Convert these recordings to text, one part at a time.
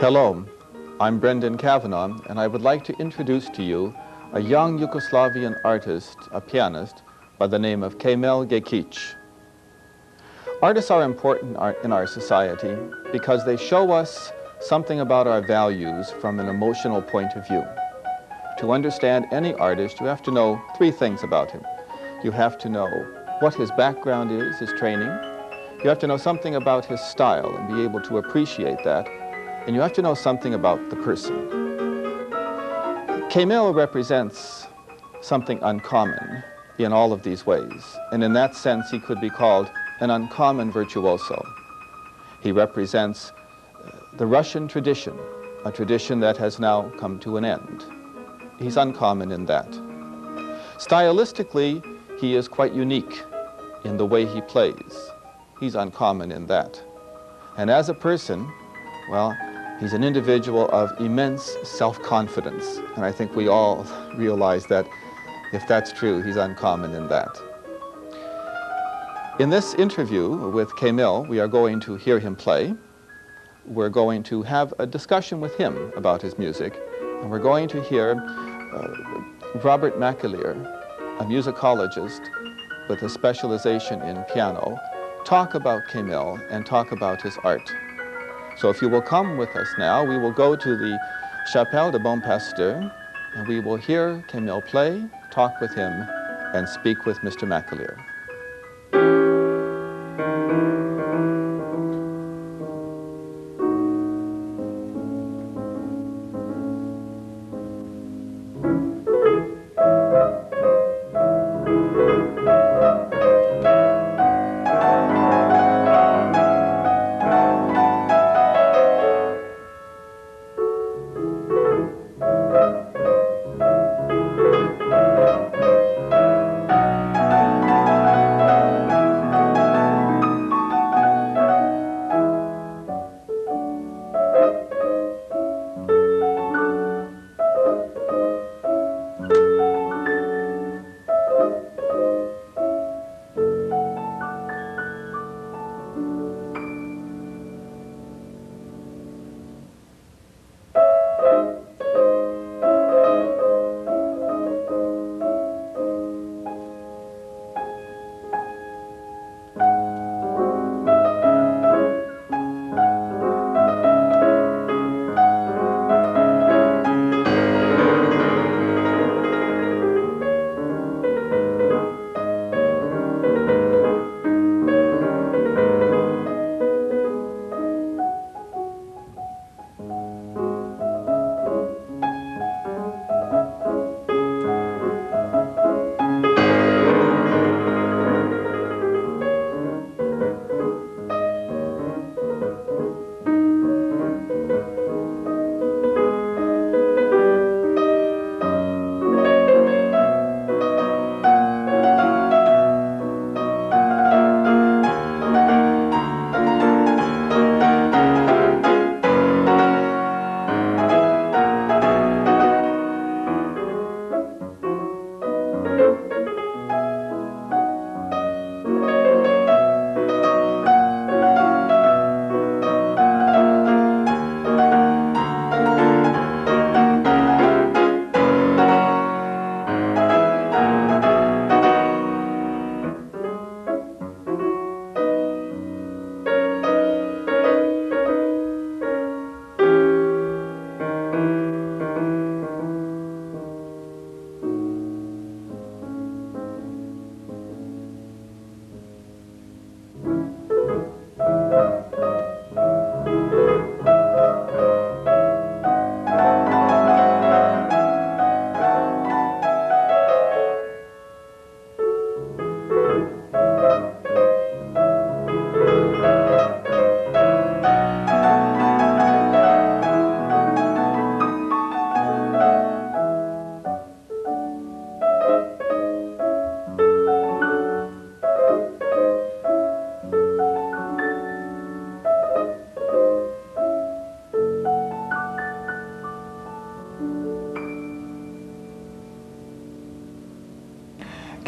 Hello, I'm Brendan Kavanaugh, and I would like to introduce to you a young Yugoslavian artist, a pianist, by the name of Kemal Gekic. Artists are important in our society because they show us something about our values from an emotional point of view. To understand any artist, you have to know three things about him. You have to know what his background is, his training. You have to know something about his style and be able to appreciate that. And you have to know something about the person. Kemal represents something uncommon in all of these ways. And in that sense, he could be called an uncommon virtuoso. He represents the Russian tradition, a tradition that has now come to an end. He's uncommon in that. Stylistically, he is quite unique in the way he plays. He's uncommon in that. And as a person, well, he's an individual of immense self-confidence, and I think we all realize that if that's true, he's uncommon in that. In this interview with Kemal, we are going to hear him play. We're going to have a discussion with him about his music, and we're going to hear Robert McAleer, a musicologist with a specialization in piano, talk about Kemal and talk about his art. So if you will come with us now, we will go to the Chapelle de Bon Pasteur, and we will hear Kemal play, talk with him, and speak with Mr. McAleer.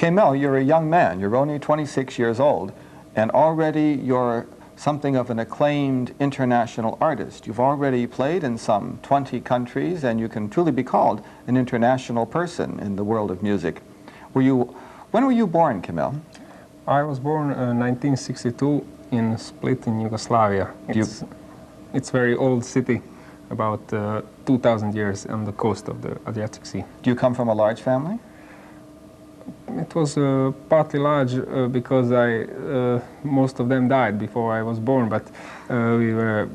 Kemal, you're a young man. You're only 26 years old, and already you're something of an acclaimed international artist. You've already played in some 20 countries, and you can truly be called an international person in the world of music. When were you born, Kemal? I was born in 1962 in Split in Yugoslavia. It's a very old city, about 2,000 years on the coast of the Adriatic Sea. Do you come from a large family? It was partly large because most of them died before I was born, but we were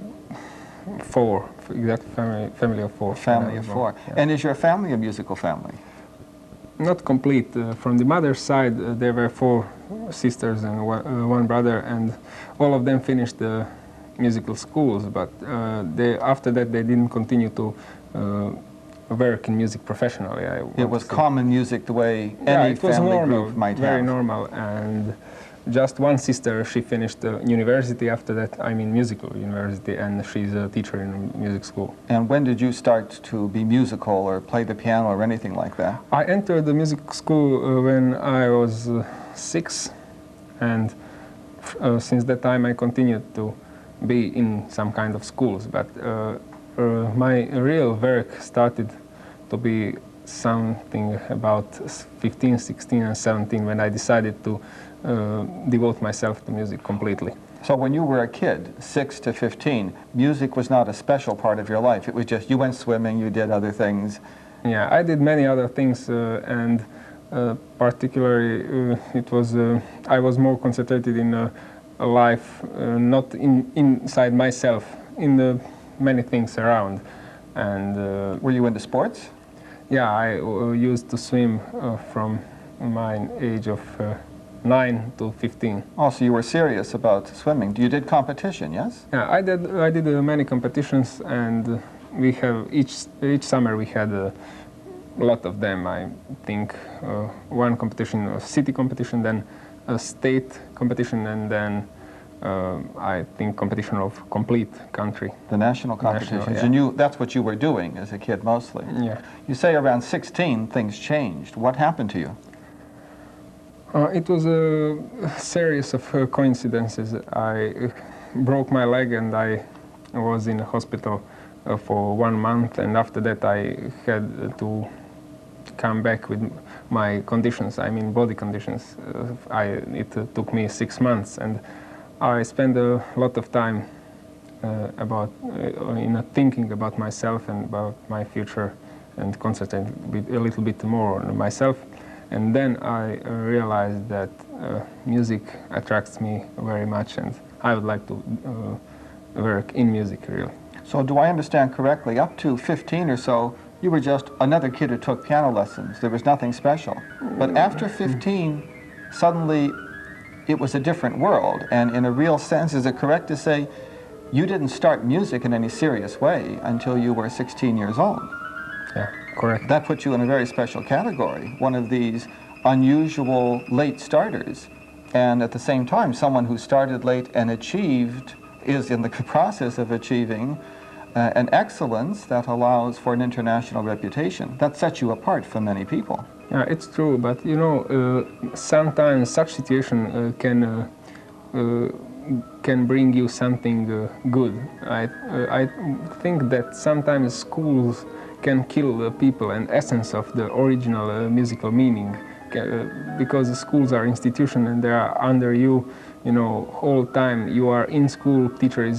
four, family of four. Family of four. Yeah. And is your family a musical family? Not complete. From the mother's side, there were four sisters and one brother, and all of them finished the musical schools, but after that they didn't continue to work in music professionally. It was common music the way any family group might have. Very normal, and just one sister, she finished university after that, I mean musical university, and she's a teacher in a music school. And when did you start to be musical or play the piano or anything like that? I entered the music school when I was 6, and since that time I continued to be in some kind of schools, but my real work started to be something about 15, 16 and 17 when I decided to devote myself to music completely. So when you were a kid, 6 to 15, music was not a special part of your life. It was just you went swimming, you did other things. Yeah, I did many other things, and particularly I was more concentrated in a life not inside myself, in the many things around. And were you into sports? Yeah, I used to swim from my age of 9 to 15. Oh, so you were serious about swimming. You did competition, yes? Yeah, I did many competitions, and we have each summer we had a lot of them. I think one competition, a city competition, then a state competition, and then I think competition of complete country. The national competitions. Yeah. And that's what you were doing as a kid mostly. Yeah. You say around 16 things changed. What happened to you? It was a series of coincidences. I broke my leg and I was in a hospital for 1 month, and after that I had to come back with my conditions, I mean body conditions. It took me 6 months, and I spent a lot of time thinking about myself and about my future, and concentrating a little bit more on myself. And then I realized that music attracts me very much, and I would like to work in music, really. So do I understand correctly, up to 15 or so, you were just another kid who took piano lessons. There was nothing special. But after 15, suddenly it was a different world. And in a real sense, is it correct to say you didn't start music in any serious way until you were 16 years old? Yeah, correct. That puts you in a very special category, one of these unusual late starters. And at the same time, someone who started late and is in the process of achieving an excellence that allows for an international reputation. That sets you apart from many people. Yeah, it's true, but you know, sometimes such situation can bring you something good. I think that sometimes schools can kill the people and essence of the original musical meaning, because the schools are institutions and they are under you, you know, whole time. You are in school, teacher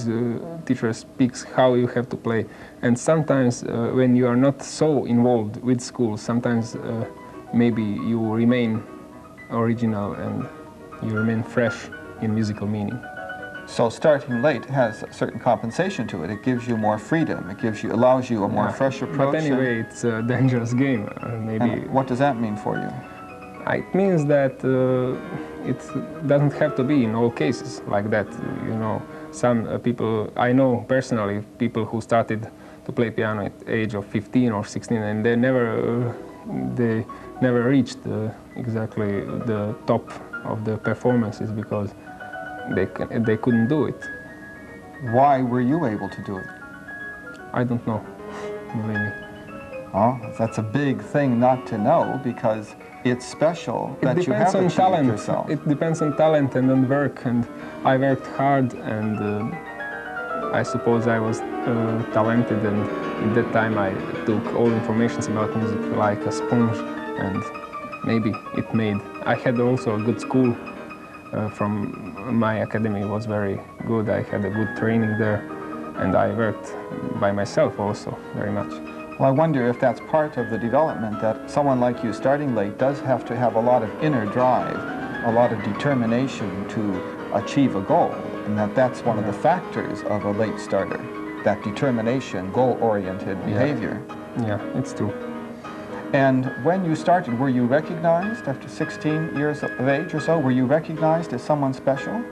speaks how you have to play, and sometimes when you are not so involved with school, sometimes maybe you remain original and you remain fresh in musical meaning. So starting late has a certain compensation to it. It gives you more freedom. It allows you a more fresh approach. But anyway, it's a dangerous game. Maybe. And what does that mean for you? It means that it doesn't have to be in all cases like that. You know, some people, I know personally people who started to play piano at the age of 15 or 16, and they never reached exactly the top of the performances because they couldn't do it. Why were you able to do it? I don't know, really. Oh, that's a big thing not to know, because it's special that you have achieved talent. yourself. It depends on talent and on work, and I worked hard, and I suppose I was talented, and at that time I took all information about music like a sponge, and maybe it made. I had also a good school. From my academy was very good. I had a good training there, and I worked by myself also very much. Well, I wonder if that's part of the development, that someone like you starting late does have to have a lot of inner drive, a lot of determination to achieve a goal, and that's one of the factors of a late starter, that determination, goal-oriented behavior. Yeah, it's true. And when you started, were you recognized after 16 years of age or so? Were you recognized as someone special?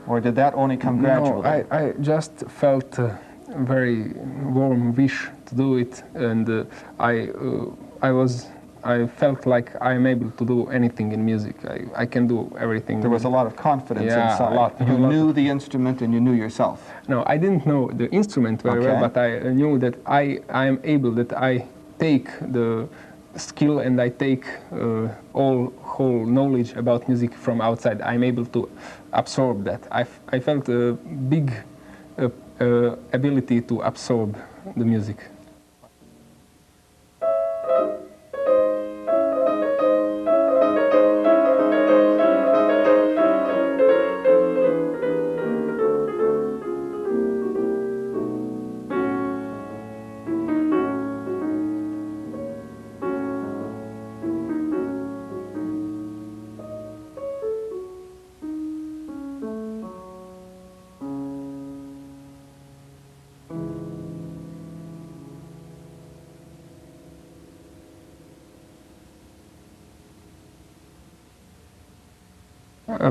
Or did that only come gradually? No, I just felt a very warm wish to do it, and I felt like I'm able to do anything in music. I can do everything. There was a lot of confidence inside. A lot. You knew the instrument and you knew yourself. No, I didn't know the instrument very well, but I knew that I am able, that I take the skill and I take whole knowledge about music from outside. I'm able to absorb that. I felt a big ability to absorb the music.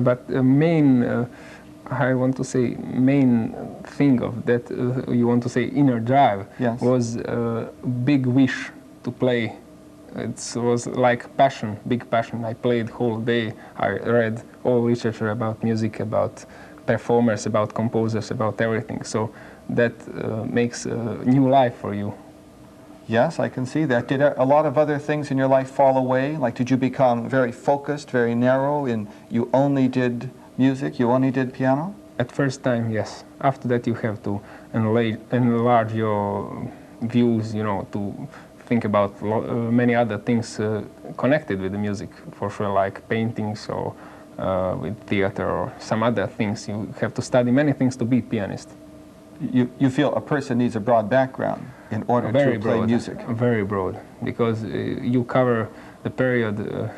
But the main, I want to say, main thing of that, you want to say inner drive, was a big wish to play. It was like passion, big passion. I played whole day. I read all literature about music, about performers, about composers, about everything. So that makes a new life for you. Yes, I can see that. Did a lot of other things in your life fall away? Like, did you become very focused, very narrow, and you only did music, you only did piano? At first time, yes. After that, you have to enlarge your views, you know, to think about many other things connected with the music, for sure, like paintings or with theater or some other things. You have to study many things to be pianist. You feel a person needs a broad background in order to play music? Very broad, because you cover the period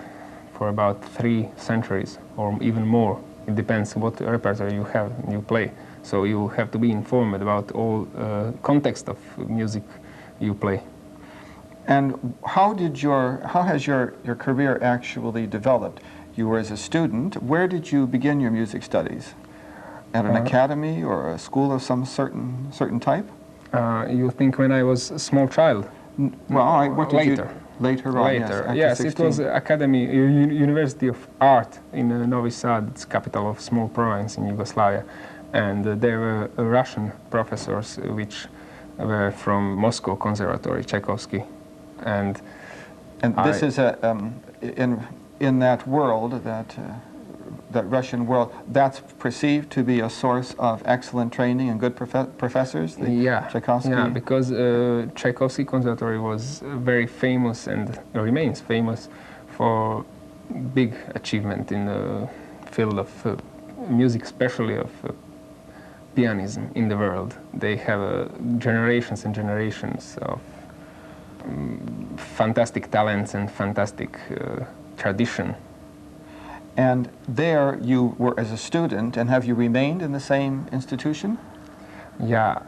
for about 3 centuries or even more. It depends what repertoire you have and you play. So you have to be informed about all context of music you play. And how has your career actually developed? You were as a student. Where did you begin your music studies? At an academy or a school of some certain type? You think when I was a small child? Well, what did later. Later on, yes, it was Academy, University of Art in Novi Sad, it's capital of small province in Yugoslavia. And there were Russian professors which were from Moscow Conservatory, Tchaikovsky. And this is in that world, that Russian world, that's perceived to be a source of excellent training and good professors? Tchaikovsky? Yeah, because Tchaikovsky Conservatory was very famous and remains famous for big achievement in the field of music, especially of pianism in the world. They have generations and generations of fantastic talents and fantastic tradition. And there you were as a student, and have you remained in the same institution? Yeah,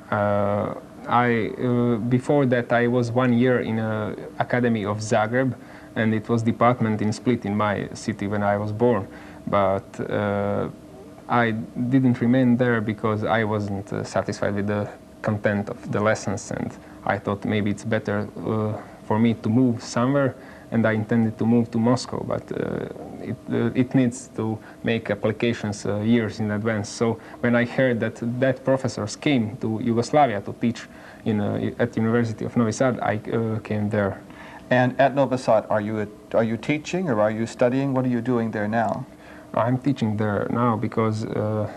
before that I was 1 year in an academy of Zagreb, and it was department in Split in my city when I was born. But I didn't remain there because I wasn't satisfied with the content of the lessons, and I thought maybe it's better for me to move somewhere and I intended to move to Moscow, but it needs to make applications years in advance. So when I heard that professors came to Yugoslavia to teach at the University of Novi Sad, I came there. And at Novi Sad, are you teaching or are you studying? What are you doing there now? I'm teaching there now because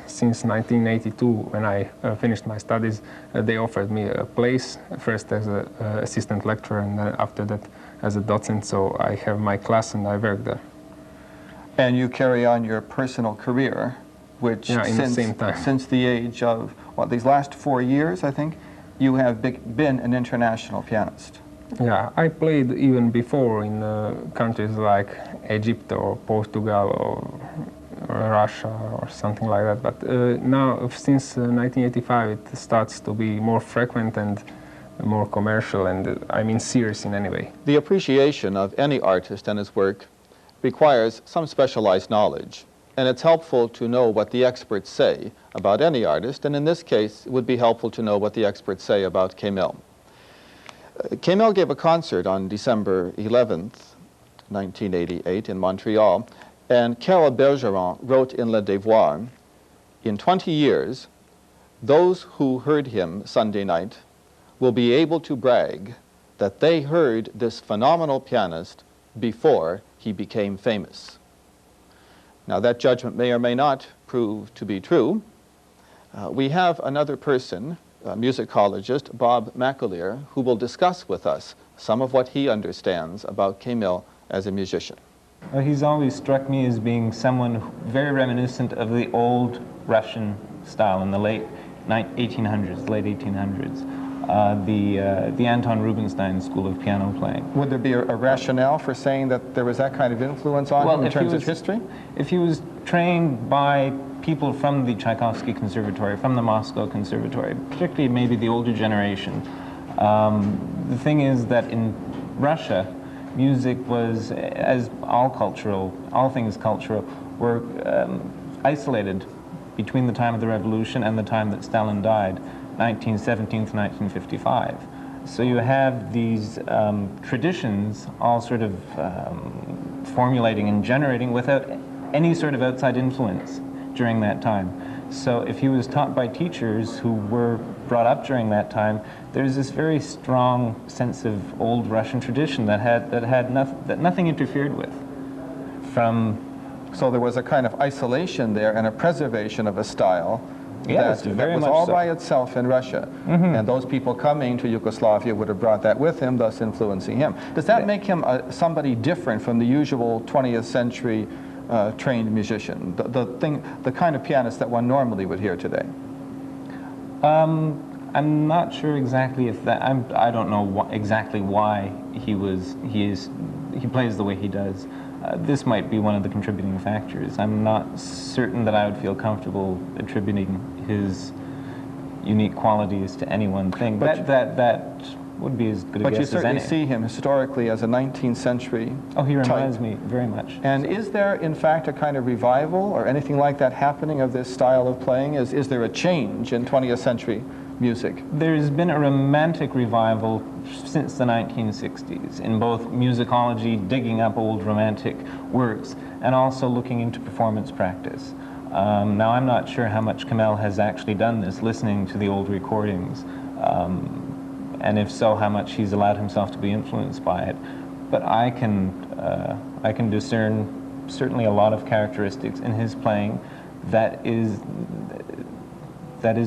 since 1982, when I finished my studies, they offered me a place, first as an assistant lecturer and then after that as a docent, so I have my class and I work there. And you carry on your personal career, which since the age of, what, these last 4 years, I think, you have been an international pianist. Yeah, I played even before in countries like Egypt or Portugal or Russia or something like that. But now, since 1985, it starts to be more frequent and more commercial and, I mean, serious in any way. The appreciation of any artist and his work requires some specialized knowledge. And it's helpful to know what the experts say about any artist. And in this case, it would be helpful to know what the experts say about Kemal. Kemal gave a concert on December 11th, 1988 in Montreal, and Carole Bergeron wrote in Le Devoir, in 20 years, those who heard him Sunday night will be able to brag that they heard this phenomenal pianist before he became famous. Now that judgment may or may not prove to be true. We have another person, a musicologist, Bob McAleer, who will discuss with us some of what he understands about Kemal as a musician. He's always struck me as being someone very reminiscent of the old Russian style in the late 1800s, late 1800s. The Anton Rubinstein school of piano playing. Would there be a rationale for saying that there was that kind of influence on him in terms of history? If he was trained by people from the Tchaikovsky Conservatory, from the Moscow Conservatory, particularly maybe the older generation, the thing is that in Russia, music was, as all things cultural, were isolated between the time of the revolution and the time that Stalin died, 1917 to 1955. So you have these traditions all sort of formulating and generating without any sort of outside influence during that time. So if he was taught by teachers who were brought up during that time, there's this very strong sense of old Russian tradition that nothing interfered with. So there was a kind of isolation there and a preservation of a style yes, that was all by itself in Russia. Mm-hmm. And those people coming to Yugoslavia would have brought that with him, thus influencing him. Does that make him somebody different from the usual 20th century trained musician, the kind of pianist that one normally would hear today? I'm not sure exactly if that. I don't know exactly why he plays the way he does. This might be one of the contributing factors. I'm not certain that I would feel comfortable attributing his unique qualities to any one thing. But that would be as good a guess as any. But you certainly see him historically as a 19th century Oh, he reminds me very much. And is there, in fact, a kind of revival or anything like that happening of this style of playing? Is there a change in 20th century music? There's been a romantic revival since the 1960s in both musicology, digging up old romantic works, and also looking into performance practice. Now, I'm not sure how much Kemal has actually done this, listening to the old recordings. And if so, how much he's allowed himself to be influenced by it. But I can discern certainly a lot of characteristics in his playing that is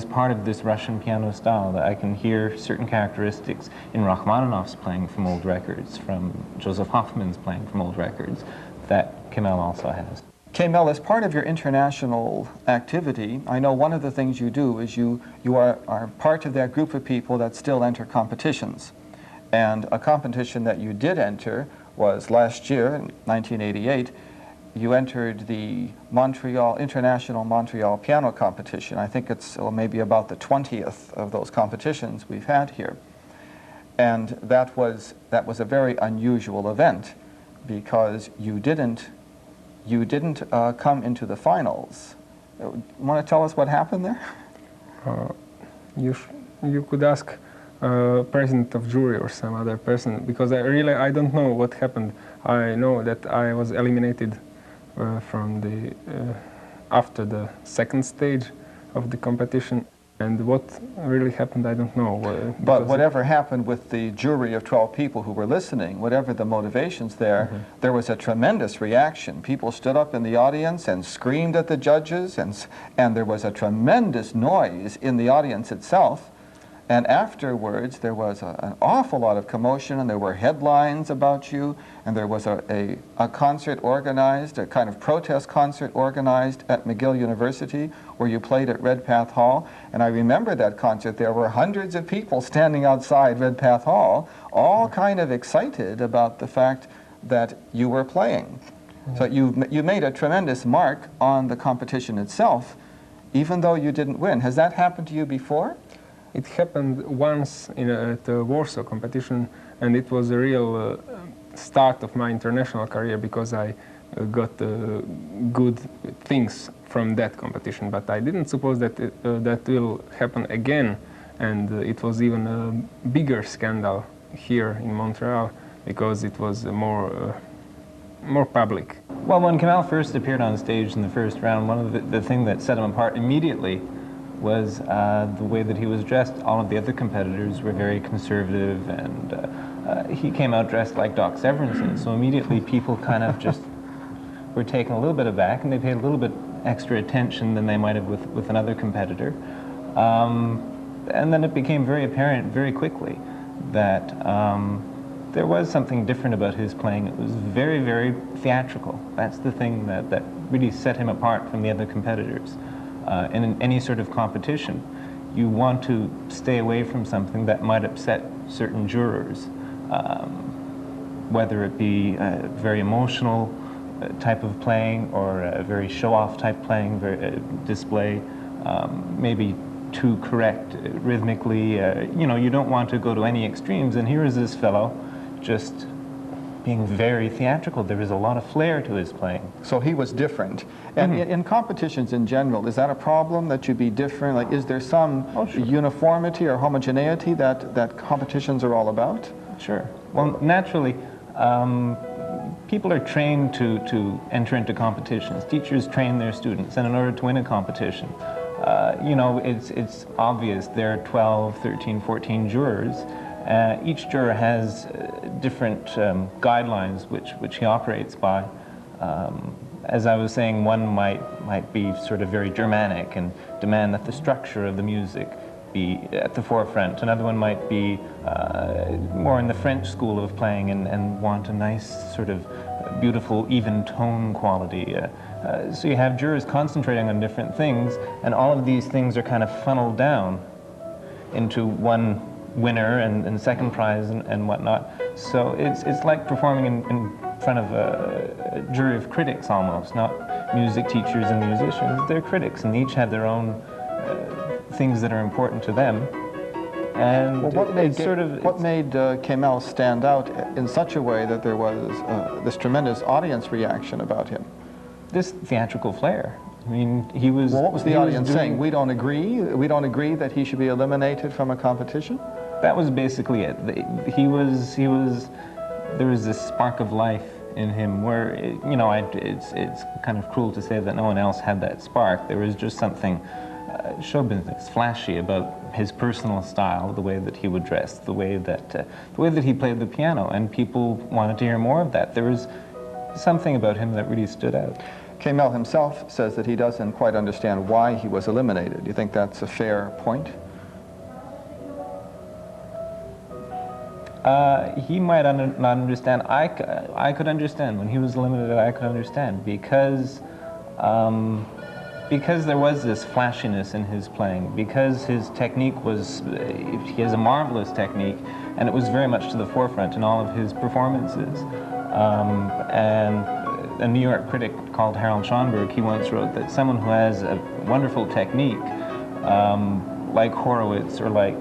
part of this Russian piano style. That I can hear certain characteristics in Rachmaninoff's playing from old records, from Joseph Hoffman's playing from old records, that Kemal also has. Kemal, as part of your international activity, I know one of the things you do is you are part of that group of people that still enter competitions. And a competition that you did enter was last year, in 1988, you entered the International Montreal Piano Competition. I think it's maybe about the 20th of those competitions we've had here. And that was a very unusual event because you didn't come into the finals. You want to tell us what happened there? You could ask president of jury or some other person, because I don't know what happened. I know that I was eliminated from the after the second stage of the competition, and what really happened I don't know. But whatever happened with the jury of 12 people who were listening, whatever the motivations there, there was a tremendous reaction. People stood up in the audience and screamed at the judges, and there was a tremendous noise in the audience itself. And afterwards, there was an awful lot of commotion, and there were headlines about you, and there was a concert organized, a kind of protest concert organized at McGill University, where you played at Redpath Hall. And I remember that concert. There were hundreds of people standing outside Redpath Hall, all kind of excited about the fact that you were playing. So you made a tremendous mark on the competition itself, even though you didn't win. Has that happened to you before? It happened once at the Warsaw competition, and it was a real start of my international career, because I got good things from that competition. But I didn't suppose that that will happen again, and it was even a bigger scandal here in Montreal, because it was more public. Well, when Kemal first appeared on stage in the first round, one of the thing that set him apart immediately was the way that he was dressed. All of the other competitors were very conservative, and he came out dressed like Doc Severinsen, so immediately people kind of just were taken a little bit aback, and they paid a little bit extra attention than they might have with another competitor. And then it became very apparent very quickly that there was something different about his playing. It was very, very theatrical. That's the thing that really set him apart from the other competitors. In any sort of competition, you want to stay away from something that might upset certain jurors, whether it be a very emotional type of playing, or a very show-off type playing, display, maybe too correct rhythmically. You know, you don't want to go to any extremes, and here is this fellow just being very theatrical. There is a lot of flair to his playing. So he was different. And in competitions in general, is that a problem, that you be different? Like, is there some uniformity or homogeneity that competitions are all about? Sure. Well, naturally, people are trained to enter into competitions. Teachers train their students, and in order to win a competition, you know, it's obvious there are 12, 13, 14 jurors. Each juror has different guidelines which he operates by. As I was saying, one might be sort of very Germanic and demand that the structure of the music be at the forefront. Another one might be more in the French school of playing and want a nice sort of beautiful even tone quality. So you have jurors concentrating on different things, and all of these things are kind of funneled down into one winner and second prize and whatnot. So it's like performing in front of a jury of critics almost, not music teachers and musicians. They're critics, and they each have their own things that are important to them. And well, what made Kemal stand out in such a way that there was this tremendous audience reaction about him? This theatrical flair. I mean, he was... Well, what was the audience saying? We don't agree? We don't agree that he should be eliminated from a competition? That was basically it. There was this spark of life in him where, you know, it's kind of cruel to say that no one else had that spark. There was just something show business, flashy about his personal style, the way that he would dress, the way that he played the piano, and people wanted to hear more of that. There was something about him that really stood out. Kemal himself says that he doesn't quite understand why he was eliminated. Do you think that's a fair point? He might not understand. I could understand. When he was eliminated, I could understand, because there was this flashiness in his playing, because his technique was, he has a marvelous technique, and it was very much to the forefront in all of his performances. And a New York critic called Harold Schonberg, he once wrote that someone who has a wonderful technique, like Horowitz or like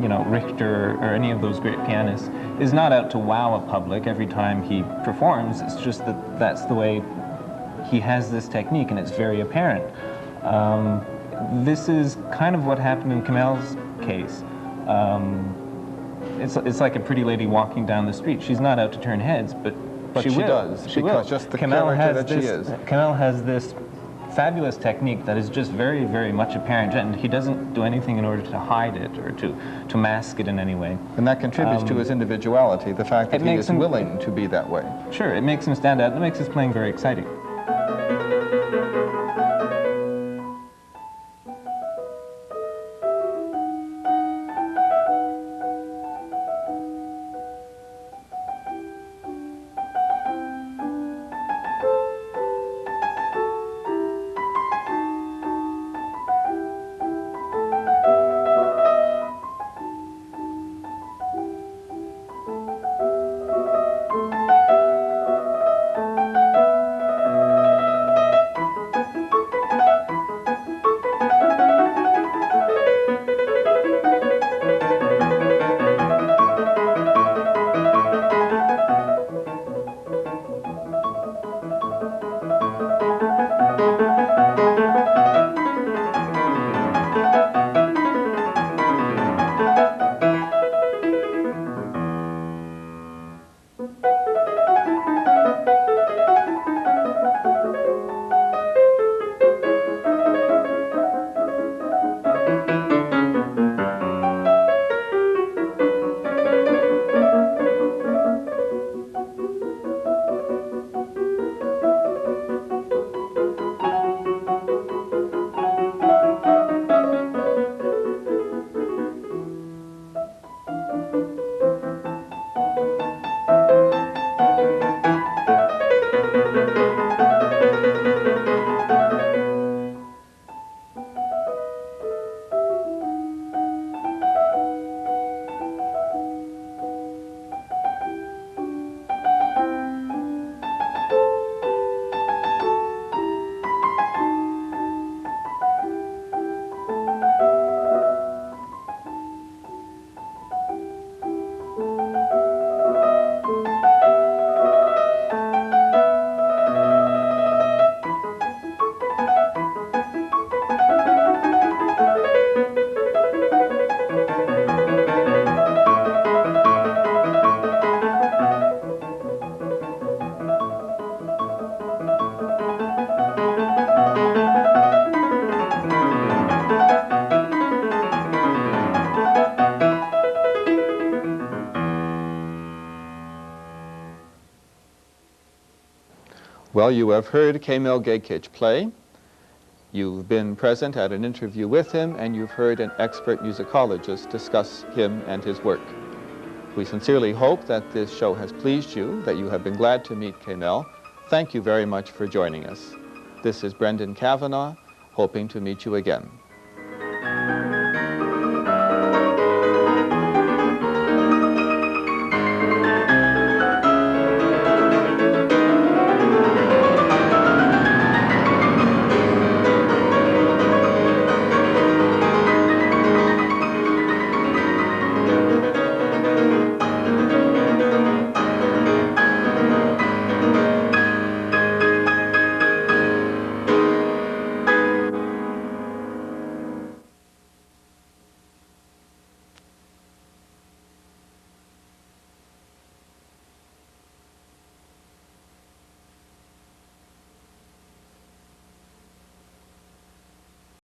you know, Richter or any of those great pianists, is not out to wow a public every time he performs. It's just that that's the way he has this technique, and it's very apparent. This is kind of what happened in Kemal's case. It's like a pretty lady walking down the street. She's not out to turn heads, but she will. does, She because will. just the Kemal character has that she is. Kemal has this fabulous technique that is just very, very much apparent, and he doesn't do anything in order to hide it or to mask it in any way. And that contributes to his individuality, the fact that he is willing to be that way. Sure, it makes him stand out. It makes his playing very exciting. Well, you have heard Kemal Gekic play. You've been present at an interview with him, and you've heard an expert musicologist discuss him and his work. We sincerely hope that this show has pleased you, that you have been glad to meet Kemal. Thank you very much for joining us. This is Brendan Kavanagh, hoping to meet you again.